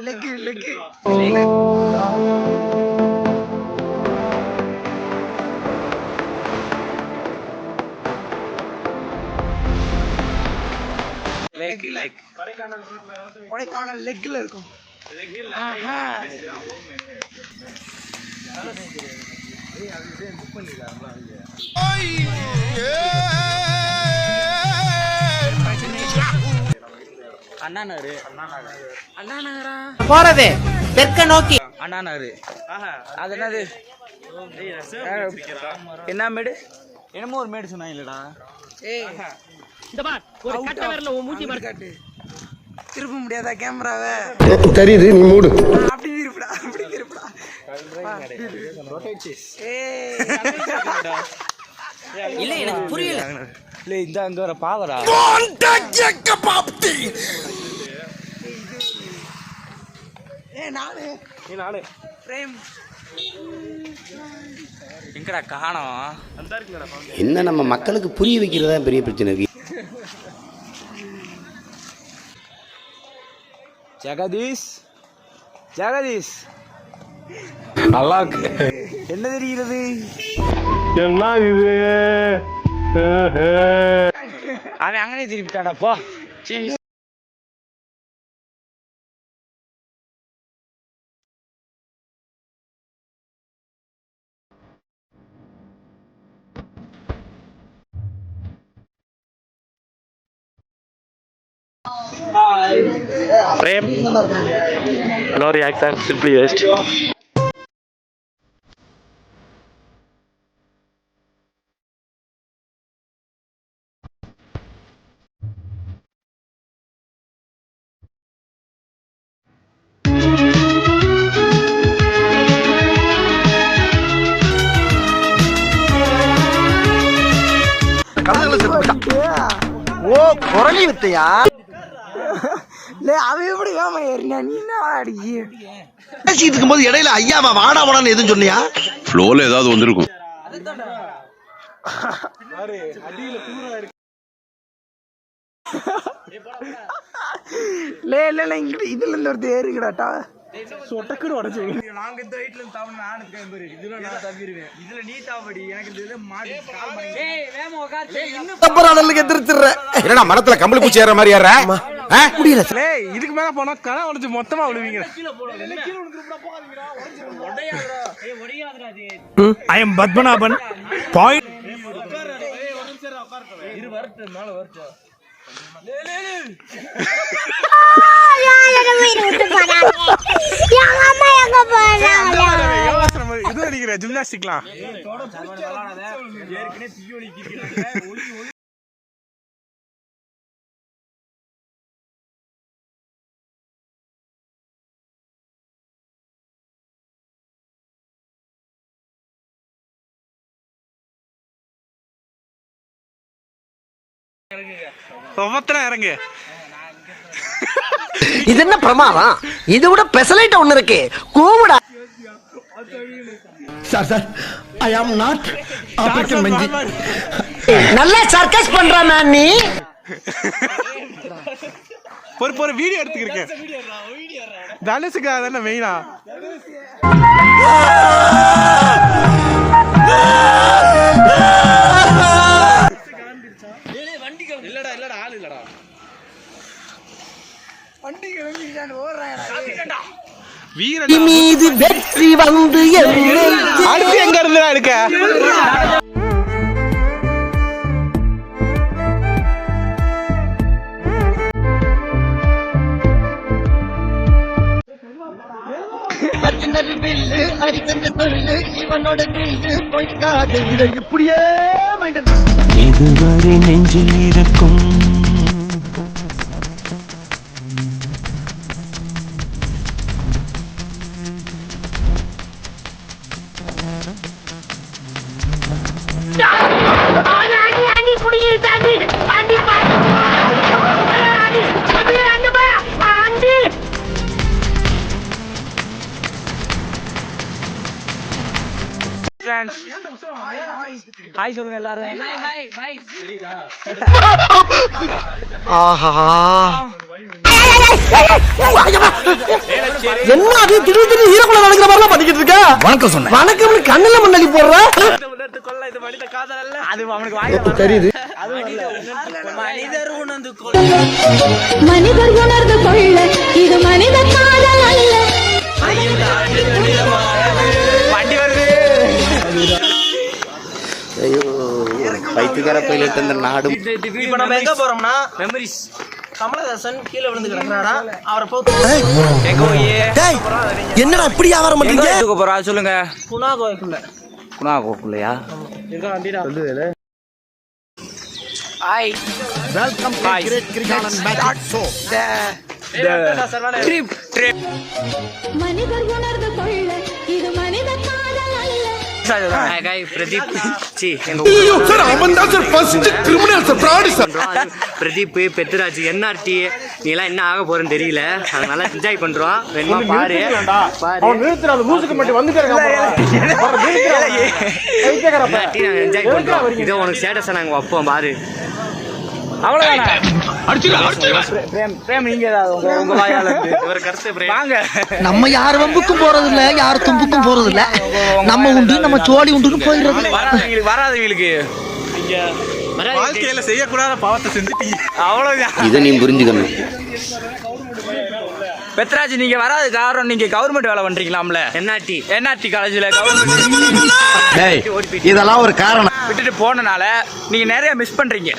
Leg lake like like Kodaikanal லெக்ல இருக்கும். அண்ணா நகர் அண்ணா நகரா போறது தெற்க நோக்கி அண்ணா நகர். அது என்னது என்ன மேடு? என்னமோ ஒரு மேடு சொன்னா இல்லடா. இந்த பார் ஒரு கட்ட வரல உன் மூஞ்சி பார். காட்டு திருப்ப முடியாதா கேமராவை? தெரியுது, நீ மூடு. அப்படி திருப்புடா, அப்படி திருப்புடா. இல்ல எனக்கு புரியல. இல்ல இந்த அங்க வர பாவரா நானு நீ நானு பிரேம் எங்கடா காணோம்? என்ன நம்ம மக்களுக்கு புரிய வைக்கிறதா பெரிய பிரச்சனை இருக்கு. ஜெகதீஷ் ஜெகதீஷ் நல்லா இருக்கு. என்ன தெரிகிறது? என்ன இது? அவன் அங்கனே திருப்பிட்டாடா போ. Prem, no reaction, simply rest. ஓ குரலி வித்தையா? அவன் எப்படி ஏமா ஏறினா? நீ என்ன ஆடி பேசிட்டு இருக்கும்போது இடையில ஐயாவா வாடா வாடான்னு எதுவும் சொன்னியா? ஃப்ளோல ஏதாவது வந்திருக்கும். இல்ல இங்க இதுல இருந்து ஒருத்தர் ஏறுங்கடாட்டா. சொட்டக்குடு உடச்சு நாங்க இந்த ஹைட்ல இருந்து தவறு நானு கேம்பரு. இதுல நான் தவிருவேன். இதுல நீ தாவடி. எனக்கு இதுல மாடி கால் பண்ணி. ஏய் வேமா உட்கார்ந்து இன்னும் தப்பறானல்ல எதிர்த்துற. என்னடா மரத்துல கம்பளி பூச்சி ஏற மாதிரி ஏறற? முடியல. ஏய் இதுக்கு மேல போனா கரை உடைச்சு மொத்தமா விழுவீங்க. கீழ போடுங்க. கீழ விழுந்துறப்ப போகாதீங்கடா. உடையாதடா. ஏய் உடையாதடா அது. I am Padmanabhan. பாயிண்ட். ஏய் ஒரு நிமிஷம் உட்கார்ந்து. இரு வரட்டு மேல வரட்டு. இது அடிக்கிற ஜிம்னாஸ்டிக்லாம் இறங்கு. இது என்ன பிரமாதம்? இது விட பெசலைட் ஒண்ணு இருக்கு. கூவுடா. Sir I am not operation மஞ்சி. நல்ல சர்க்கஸ் பண்ற மேன் நீ. ஒரு வீடியோ எடுத்துக்கிருக்கேன். தனுஷுக்கு அதான மெயினா. இல்லடா ஆள் இல்லடா. வண்டி கிளம்பிட்டான் ஓடுறான்டா. வீரன் மீது வெற்றி வந்து அடுத்து எங்க இருந்து எடுக்க? இதுவரை நெஞ்சில் இருக்கும் ஹாய் சொல்லுங்க எல்லாரும். ஆஹா என்ன அது திடீர்னு ஹீரோக்குள்ள நடக்கிற மாதிரிலாம் பண்ணிக்கிட்டு இருக்க? வணக்கம் சொன்னேன். வணக்கம் கண்ணுல மண்ணடி போடுற. அது அவனுக்கு வாயில தெரியுது. மனிதர் உணர்ந்து மனிதர் உணர்ந்து கொள்ள இது மனித காதல் அல்ல. வண்டி வருது. பைத்தியக்கார பைலட் இந்த நாடு. இப்ப நம்ம எங்க போறோம்னா மெமரிஸ். கமலஹாசன் கீழே விழுந்து கிடக்குறாரா, அவரை என்னடா இப்படி வியாபாரம் பண்றீங்க? போறா சொல்லுங்க. குணா கோகுலையா? Hi, welcome to great Kirikalan magic show. Trip மனிதர் உணர்ந்து கொள்ள இது மனித காதல் அல்ல. பிரதீப் பிரதீப் பெத்ராஜ் என்ஆர்டி நீ எல்லாம் என்ன ஆக போறேன்னு தெரியல, அதனால என்ஜாய் பண்றோம். வேணுமா பாரு. என்ஜாய் பண்றோம். இதோ உனக்கு ஸ்டேட்டஸை நாங்க வைப்போம் பாரு. நம்ம யார் வம்புக்கும் போறது இல்ல, யார் தும்புக்கும் போறது இல்ல. நம்ம உண்டு, நம்ம சோழி உண்டு போயிடுறது. வராதவங்களுக்கு வாழ்க்கையில செய்யக்கூடாத பாவத்தை செஞ்சுட்டீங்க, அவ்வளவுதான். இதை நீ புரிஞ்சுக்கணும். பெத்ராஜ் நீங்க வராது காரணம் நீங்க கவர்மெண்ட் வேலை பண்றீங்களாம்ல. என்ஆர்டி காலேஜ்ல கவர்மெண்ட் இதெல்லாம் ஒரு காரணம். விட்டுட்டு போனனால நீங்க நிறைய மிஸ் பண்றீங்க.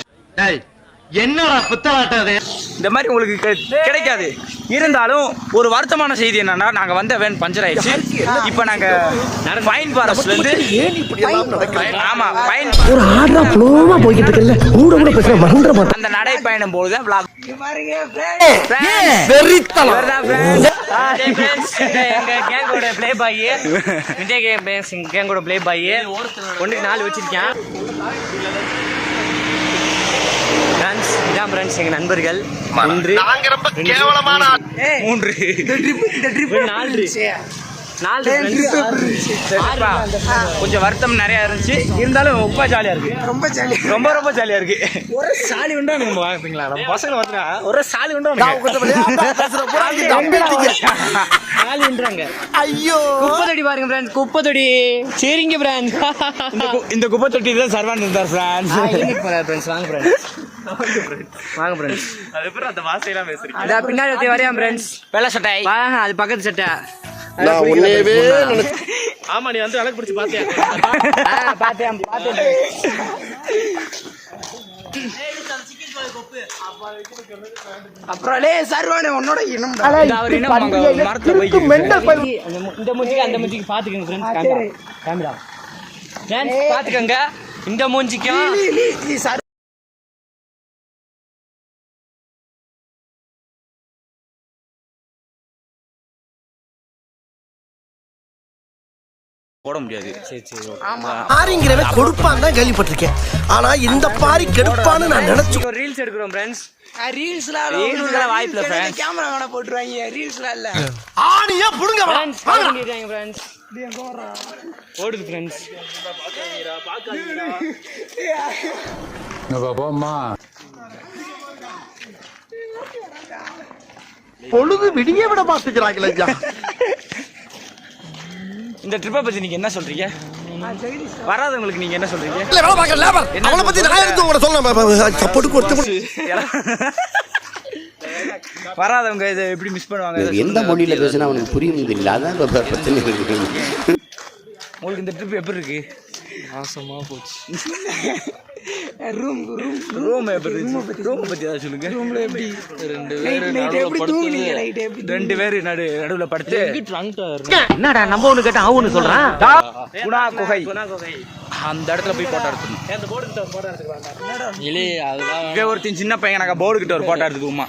என்னடா புத்தலாட்டது? இந்த மாதிரி உங்களுக்கு கிடைக்காது. இருந்தாலும் ஒரு வருத்தமான செய்தி என்னன்னா, நாங்க வந்த வேன் பஞ்சர் ஆயிடுச்சு. இப்ப நாங்க ஃபைன் ஃபாரஸ்ட்ல இருந்து ஆமா ஃபைன் ஒரு ஆர்டரா ஃப்ளோவா போயிட்டு இருக்கல. கூட பேச மறந்துற மாட்டேன். அந்த நடை பயணம் போது தான் vlog வெறித்தலம். எங்க கேங்கோட ப்ளே பாய் விஜய் கேங்கோட ப்ளே பாய் ஒண்ணுக்கு 4 வச்சிருக்கேன். இதான் ஃப்ரெண்ட்ஸ் எங்க நண்பர்கள். 1 3 கொஞ்சம் வருத்தம் நிறைய இருந்துச்சு. இருந்தாலும் ரொம்ப ஜாலியா இருக்கு. ரொம்ப ஜாலியா இருக்கு. ஒரு சாலி உண்டா நம்ம பாத்தீங்களா, நம்ம பசங்க பார்த்தா ஒரு சாலி உண்டா ஐயோ குப்பை தொட்டி பாருங்க ஃப்ரெண்ட்ஸ், குப்பை தொட்டி. சரிங்க ஃப்ரெண்ட்ஸ், இந்த குப்பை தொட்டி தான் சர்வான் இருந்தார் ஃப்ரெண்ட்ஸ். வாங்க ஃப்ரெண்ட்ஸ், வாங்க ஃப்ரெண்ட்ஸ். அதுக்கப்புறம் அந்த வாசையெல்லாம் பேசுறீங்க. அதான் பின்னாடி வரையாம் ஃப்ரெண்ட்ஸ். வெள்ளை சட்டை அது பக்கத்து சட்டை. ஆமா நீ வந்து அழகு பிடிச்சி பாத்தியா? பாத்தேன். அப்புறம் சர்வானே உன்னோட இனம் மரத்துல போய் இந்த மூஞ்சிக்கு அந்த மூஞ்சிக்கு பாத்துக்கங்க ஃப்ரெண்ட்ஸ். கேமரா பாத்துக்கங்க. இந்த மூஞ்சிக்கும் போட முடியாது. பாரிங்கிறவன் கொடுப்பான் தான் கேள்விப்பட்டிருக்கேன். ஆனா இந்த பாரி கெடுப்பான்னு நான் நினைச்சு ரீல்ஸ் எடுக்கிறோம் ஃப்ரெண்ட்ஸ். ரீல்ஸ்லாம் வாய்ப்பு இல்ல ஃப்ரெண்ட்ஸ். கேமரா வேணா போட்டுருவாங்க. ரீல்ஸ்லாம் இல்ல. ஆணியா புடுங்க ஃப்ரெண்ட்ஸ். பாருங்க ஃப்ரெண்ட்ஸ். ஓடுது ஃப்ரெண்ட்ஸ். பாப்பாம்மா பொழுது விடிய விட மாட்டேங்கிறாங்களே. இந்த ட்ரிப்பை பத்தி நீங்க என்ன சொல்றீங்க? வராதவங்களுக்கு நீங்க என்ன சொல்றீங்க? அவளை பத்தி நான் எடுத்து உங்களை சொல்ல சப்போர்ட் கொடுத்து வராதவங்க இதை எப்படி மிஸ் பண்ணுவாங்க? எந்த மொழியில பேசினா அவனுக்கு புரியும் இல்லை, அதான் பிரச்சனை இருக்கு. உங்களுக்கு இந்த ட்ரிப் எப்படி இருக்கு? நாசமா போச்சு. ரூம் எப்படி ரூம் பத்தி ஏதாவது சொல்லுங்க. ரூம்ல எப்படி 2 பேர் நடுவுல படுத்து என்னடா நம்ம ஒண்ணு கேட்டா அவனு சொல்றான். குணா குகை அந்த இடத்துல போய் போட்டோ எடுத்துக்கணும். இங்கே ஒருத்தன் சின்ன பையன் நாங்க போர்டு கிட்ட ஒரு போட்டோ எடுத்துக்குமா.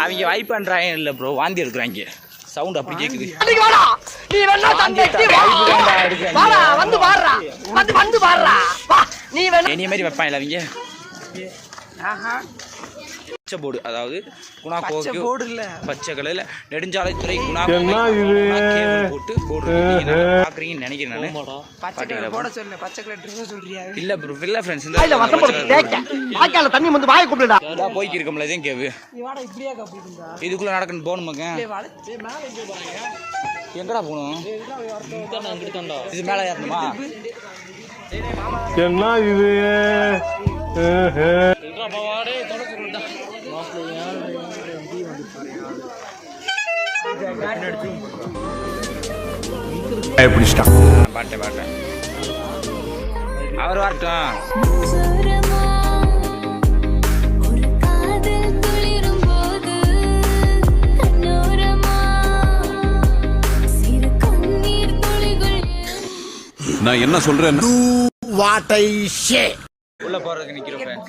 அவங்க வைப் பண்றாங்க இல்ல ப்ரோ, வாந்தி எடுக்கிறாங்க. சவுண்ட் அப்படி கேக்குது. என்னைய மாதிரி வைப்பாங்க அவங்க. பச்சை போர்டு, அதாவது குணா கோகி பச்சை கலரில் நெடுஞ்சாலைத்துறை குணா கேபிள் போட்டு போர்டு பார்க்குறீங்கன்னு நினைக்கிறேன் நான். இல்லை ப்ரோ, இல்லை ஃப்ரெண்ட்ஸ், இந்த தண்ணி வந்து வாயை கூப்பிடுடா. போய்க்கு இருக்கோம்ல இதையும் கேவு இதுக்குள்ளே நடக்கணும் போகணுமாங்க. எங்கடா போகணும்? இது மேலே ஏறணுமா? என்ன இது? பாட்டேன் அவர் வரட்டும். ஒரு காதல் துளிரும் போது கண்ணோரமா சிறு கண்ணீர் துளிகள். நான் என்ன சொல்றேன்? உள்ள போறதுக்கு நிக்கிறோம்.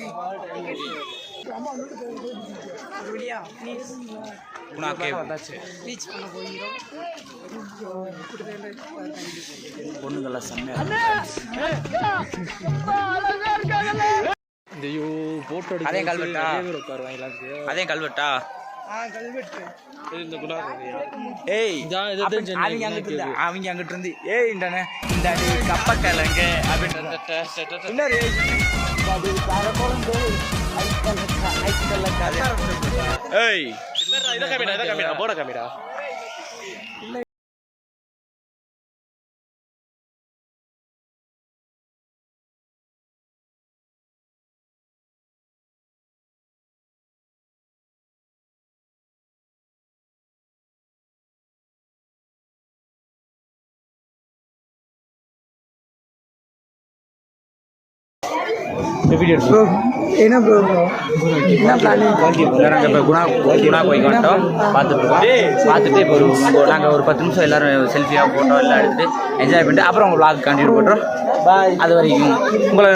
பொண்ணுங்கெல்லாம் செம்மையா அதே கல்வெட்டா ஏய் அவங்க அங்கிட்டு இருந்து ஏய் இந்த கப்பக்கலங்க அப்படின்னு ஏய் இதை காமிடா போட காமிடா. என்ன ப்ரோ என்ன பிளான்? நாங்கள் இப்போ குணா கோயிலுக்கு வந்துட்டோம். பார்த்துட்டு இப்போ நாங்கள் ஒரு 10 நிமிஷம் எல்லோரும் செல்ஃபியாக ஃபோட்டோ எல்லாம் எடுத்துகிட்டு என்ஜாய் பண்ணிட்டு அப்புறம் உங்கள் vlog கண்டினியூ பண்ணுறோம். அது வரைக்கும் உங்களை